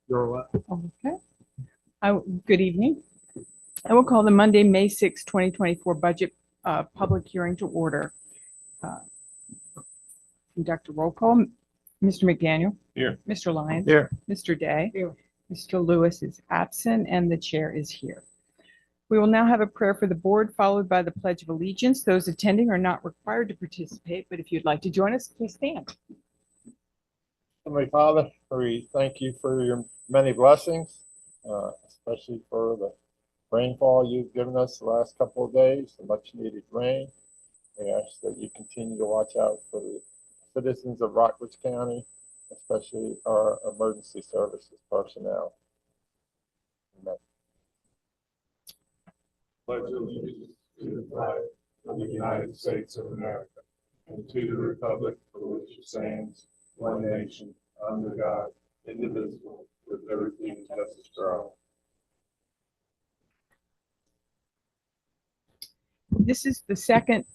You're Okay. Good evening. I will call the Monday, May 6, 2024 budget public hearing to order. Conduct a roll call. Mr. McDaniel. Here. Mr. Lyons. Here. Mr. Day. Here. Mr. Lewis is absent and the chair is here. We will now have a prayer for the board followed by the Pledge of Allegiance. Those attending are not required to participate, but if you'd like to join us, please stand. Heavenly Father, we thank you for your many blessings, especially for the rainfall you've given us the last couple of days, the much needed rain. We ask that you continue to watch out for the citizens of Rockbridge County, especially our emergency services personnel. Amen. Pledge allegiance to the flag of the United States of America and to the republic for which it stands, one nation, under God, indivisible, with liberty and justice for all. This is the second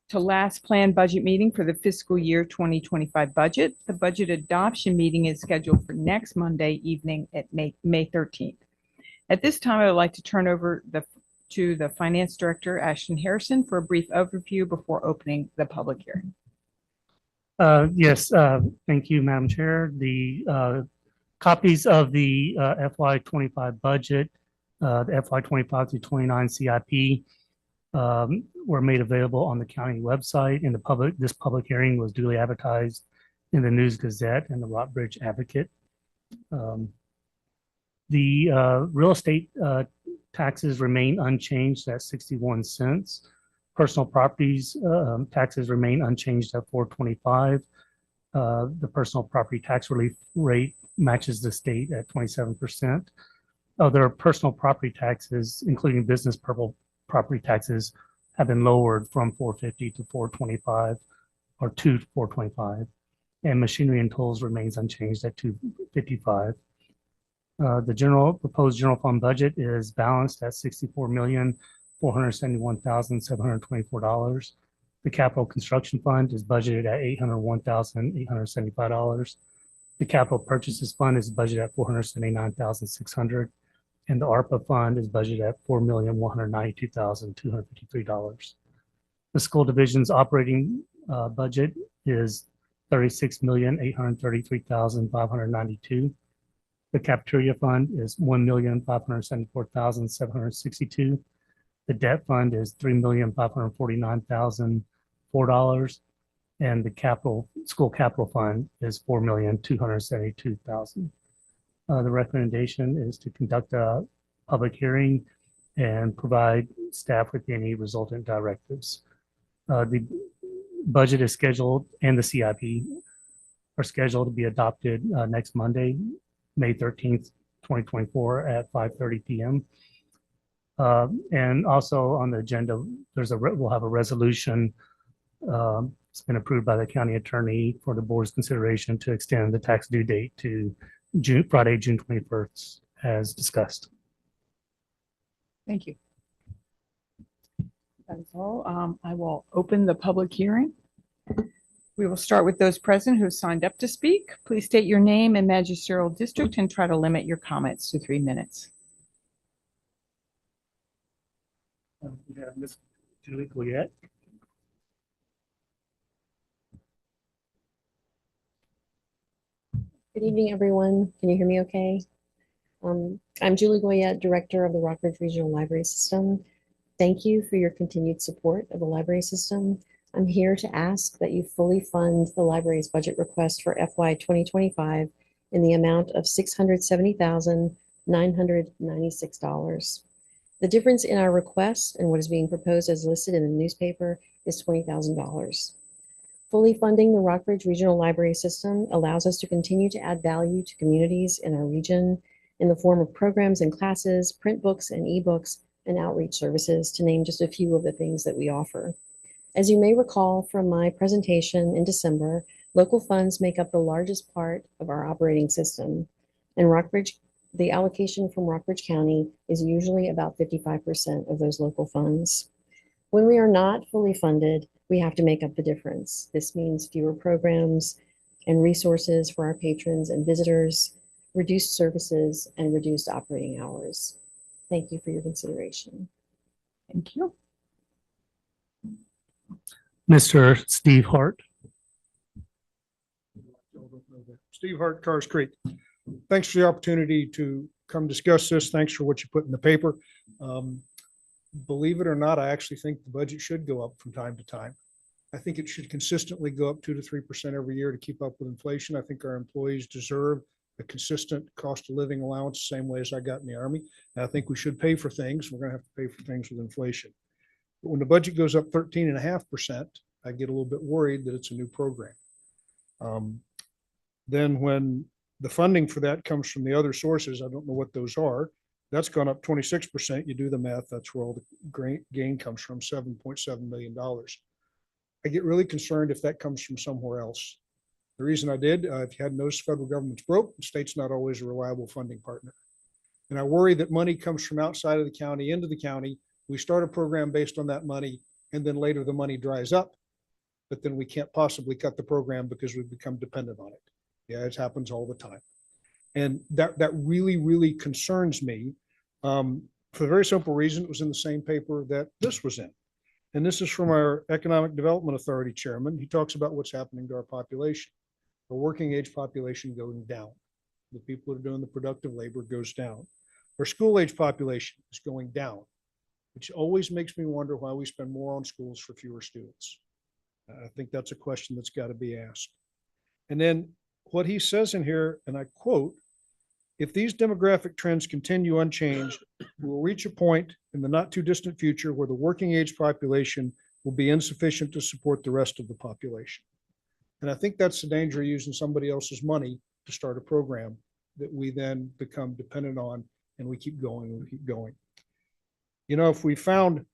to last planned budget meeting for the fiscal year 2025 budget. The budget adoption meeting is scheduled for next Monday evening at May 13th. At this time, I would like to turn over to the Finance Director, Ashton Harrison, for a brief overview before opening the public hearing. Yes, thank you, Madam Chair. The copies of the FY25 budget, the FY25 through 29 CIP were made available on the county website, and this public hearing was duly advertised in the News Gazette and the Rockbridge Advocate. The real estate taxes remain unchanged at 61 cents. Personal properties taxes remain unchanged at $4.25. The personal property tax relief rate matches the state at 27%. Other personal property taxes, including business property taxes, have been lowered from $4.50 to $4.25 or to $4.25. And machinery and tools remains unchanged at $2.55. The proposed general fund budget is balanced at $64,471,724. The capital construction fund is budgeted at $801,875. The capital purchases fund is budgeted at $479,600, and the ARPA fund is budgeted at $4,192,253. The school division's operating budget is $36,833,592. The cafeteria fund is $1,574,762. The debt fund is $3,549,004, and the school capital fund is $4,272,000. The recommendation is to conduct a public hearing and provide staff with any resultant directives. The budget is scheduled, and the CIP are scheduled to be adopted next Monday, May 13th, 2024 at 5:30 p.m. And also on the agenda, we'll have a resolution. It's been approved by the county attorney for the board's consideration to extend the tax due date to Friday, June 21st, as discussed. Thank you. That is all. I will open the public hearing. We will start with those present who have signed up to speak. Please state your name and magisterial district and try to limit your comments to 3 minutes. We have Ms. Julie Goyette. Good evening, everyone. Can you hear me okay? I'm Julie Goyette, Director of the Rockbridge Regional Library System. Thank you for your continued support of the library system. I'm here to ask that you fully fund the library's budget request for FY 2025 in the amount of $670,996. The difference in our request and what is being proposed as listed in the newspaper is $20,000. Fully funding the Rockbridge Regional Library System allows us to continue to add value to communities in our region in the form of programs and classes, print books and ebooks, and outreach services, to name just a few of the things that we offer. As you may recall from my presentation in December, local funds make up the largest part of our operating system. And the allocation from Rockbridge County is usually about 55% of those local funds. When we are not fully funded, we have to make up the difference. This means fewer programs and resources for our patrons and visitors, reduced services, and reduced operating hours. Thank you for your consideration. Thank you. Mr. Steve Hart. Steve Hart, Cars Creek. Thanks for the opportunity to come discuss this. Thanks for what you put in the paper. Believe it or not, I actually think the budget should go up from time to time. I think it should consistently go up 2 to 3% every year to keep up with inflation. I think our employees deserve a consistent cost of living allowance, the same way as I got in the Army. And I think we should pay for things. We're going to have to pay for things with inflation. But when the budget goes up 13.5%, I get a little bit worried that it's a new program. Then when the funding for that comes from the other sources, I don't know what those are. That's gone up 26%. You do the math, that's where all the gain comes from, $7.7 million. I get really concerned if that comes from somewhere else. The reason I did, if you hadn't noticed, federal government's broke, the state's not always a reliable funding partner. And I worry that money comes from outside of the county into the county. We start a program based on that money, and then later the money dries up. But then we can't possibly cut the program because we've become dependent on it. Yeah, it happens all the time. And that really, really concerns me for the very simple reason it was in the same paper that this was in. And this is from our Economic Development Authority chairman. He talks about what's happening to our population. The working age population going down. The people that are doing the productive labor goes down. Our school age population is going down, which always makes me wonder why we spend more on schools for fewer students. I think that's a question that's got to be asked. And then what he says in here, and I quote, if these demographic trends continue unchanged, we'll reach a point in the not too distant future where the working age population will be insufficient to support the rest of the population. And I think that's the danger of using somebody else's money to start a program that we then become dependent on, and we keep going and we keep going. You know, if we found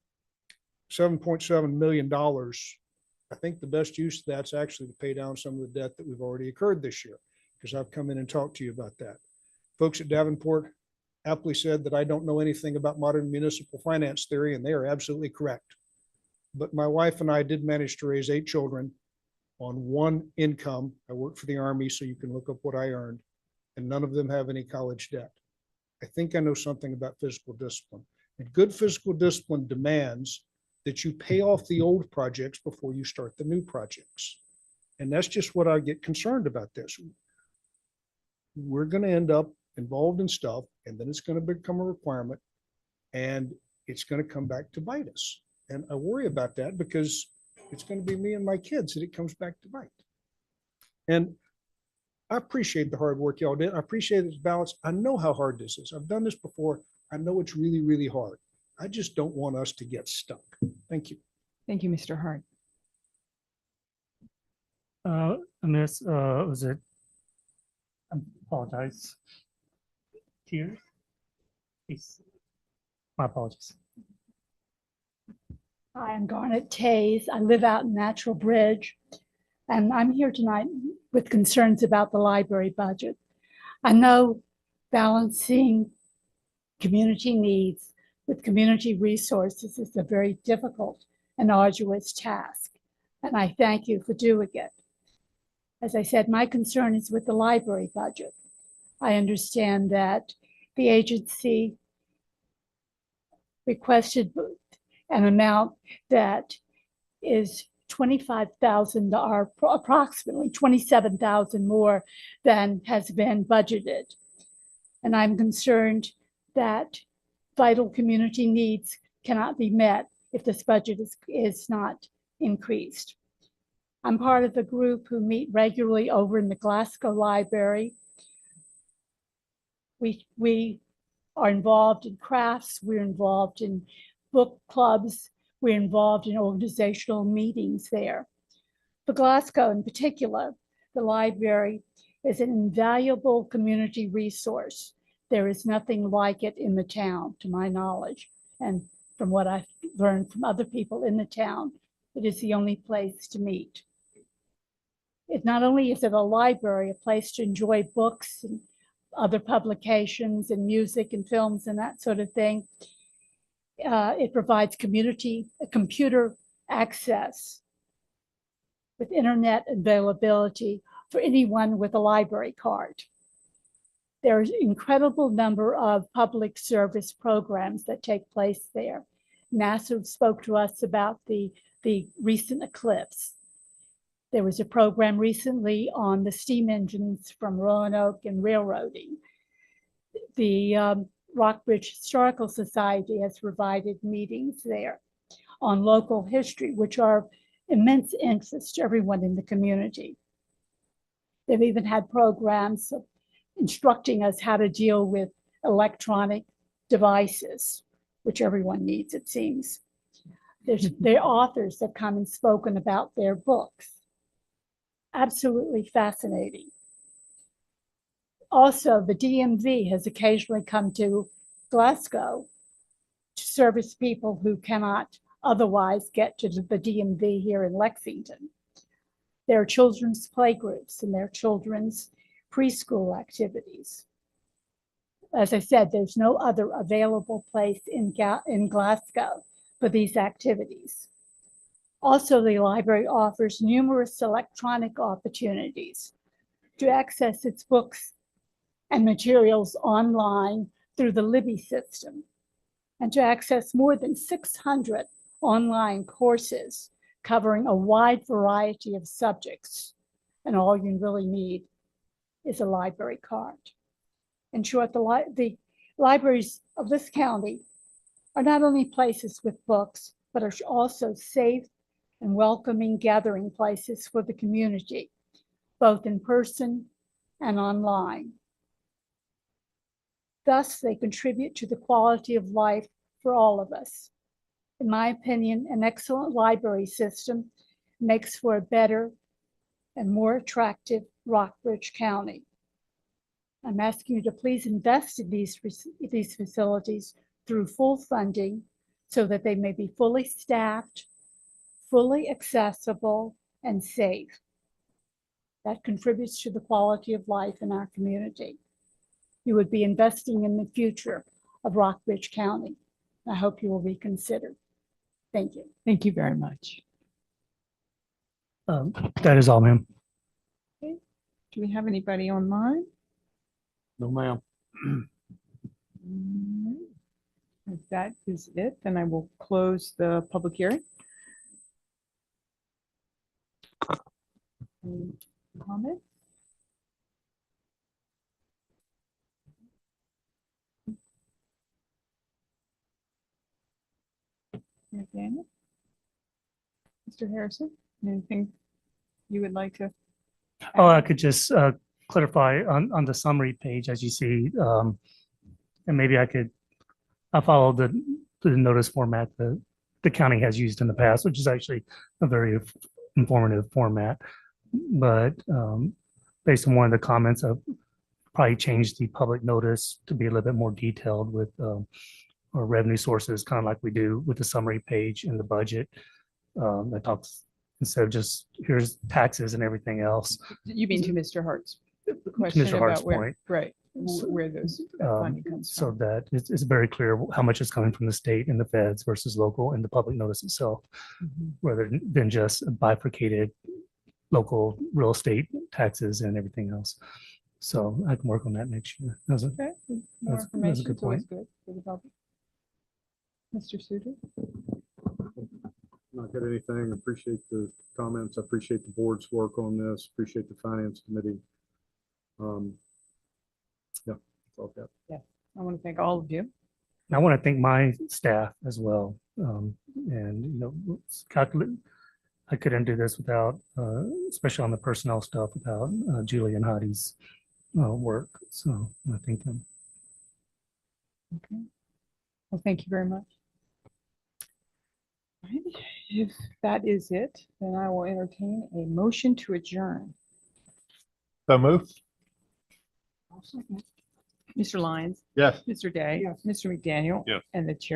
$7.7 million, I think the best use of that's actually to pay down some of the debt that we've already incurred this year, because I've come in and talked to you about that. Folks at Davenport aptly said that I don't know anything about modern municipal finance theory, and they are absolutely correct. But my wife and I did manage to raise 8 children on one income. I worked for the Army, so you can look up what I earned, and none of them have any college debt. I think I know something about fiscal discipline. And good fiscal discipline demands that you pay off the old projects before you start the new projects. And that's just what I get concerned about this. We're going to end up involved in stuff, and then it's going to become a requirement, and it's going to come back to bite us. And I worry about that because it's going to be me and my kids that it comes back to bite. And I appreciate the hard work y'all did. I appreciate its balance. I know how hard this is. I've done this before. I know it's really, really hard. I just don't want us to get stuck. Thank you. Thank you, Mr. Hart. Miss, was it? I apologize. Tears? Please. My apologies. Hi, I'm Garnet Tays. I live out in Natural Bridge, and I'm here tonight with concerns about the library budget. I know balancing community needs with community resources is a very difficult and arduous task, and I thank you for doing it. As I said, my concern is with the library budget. I understand that the agency requested an amount that is $25,000 or approximately $27,000 more than has been budgeted. And I'm concerned that vital community needs cannot be met if this budget is not increased. I'm part of a group who meet regularly over in the Glasgow Library. We are involved in crafts, we're involved in book clubs, we're involved in organizational meetings there. For Glasgow in particular, the library is an invaluable community resource. There is nothing like it in the town, to my knowledge. And from what I've learned from other people in the town, it is the only place to meet. It not only is it a library, a place to enjoy books and other publications and music and films and that sort of thing, it provides computer access with internet availability for anyone with a library card. There's incredible number of public service programs that take place there. NASA spoke to us about the recent eclipse. There was a program recently on the steam engines from Roanoke and railroading. The Rockbridge Historical Society has provided meetings there on local history, which are of immense interest to everyone in the community. They've even had programs instructing us how to deal with electronic devices, which everyone needs, it seems. Their authors have come and spoken about their books. Absolutely fascinating. Also, the DMV has occasionally come to Glasgow to service people who cannot otherwise get to the DMV here in Lexington. There are children's playgroups and there are children's preschool activities. As I said, there's no other available place in Glasgow for these activities. Also, the library offers numerous electronic opportunities to access its books and materials online through the Libby system, and to access more than 600 online courses covering a wide variety of subjects. And all you really need is a library card. In short, the libraries of this county are not only places with books, but are also safe and welcoming gathering places for the community, both in person and online. Thus, they contribute to the quality of life for all of us. In my opinion, an excellent library system makes for a better and more attractive Rockbridge County. I'm asking you to please invest in these facilities through full funding so that they may be fully staffed, fully accessible, and safe. That contributes to the quality of life in our community. You would be investing in the future of Rockbridge County. I hope you will reconsider. Thank you. Thank you very much. That is all, ma'am. Do we have anybody online? No, ma'am. If that is it, then I will close the public hearing. Any comment? Daniel? Mr. Harrison, anything you would like to? Oh, I add? could just clarify on the summary page, as you see, and maybe I follow the notice format that the county has used in the past, which is actually a very informative format. But based on one of the comments, I've probably changed the public notice to be a little bit more detailed with our revenue sources, kind of like we do with the summary page in the budget. That talks, instead of just here's taxes and everything else. You mean to Mr. Hart's question Mr. Hart's about where, point. right, where that funding comes So from. that it's very clear how much is coming from the state and the feds versus local and the public notice itself, Mhm. rather than just bifurcated local real estate taxes and everything else. So I can work on that next year. Okay, more that's a information good is always point. good for the public. Mr. Suter? Not got anything. Appreciate the comments. I appreciate the board's work on this. Appreciate the finance committee. Yeah, that's all I've got. I want to thank all of you. I want to thank my staff as well. And, calculate, I couldn't do this without, especially on the personnel stuff, without Julie and Heidi's work. So I thank them. Okay. Well, thank you very much. All right. If that is it, then I will entertain a motion to adjourn. So move. Mr. Lyons, Yes. Mr. Day, Yes. Mr. McDaniel. Yes. And the chair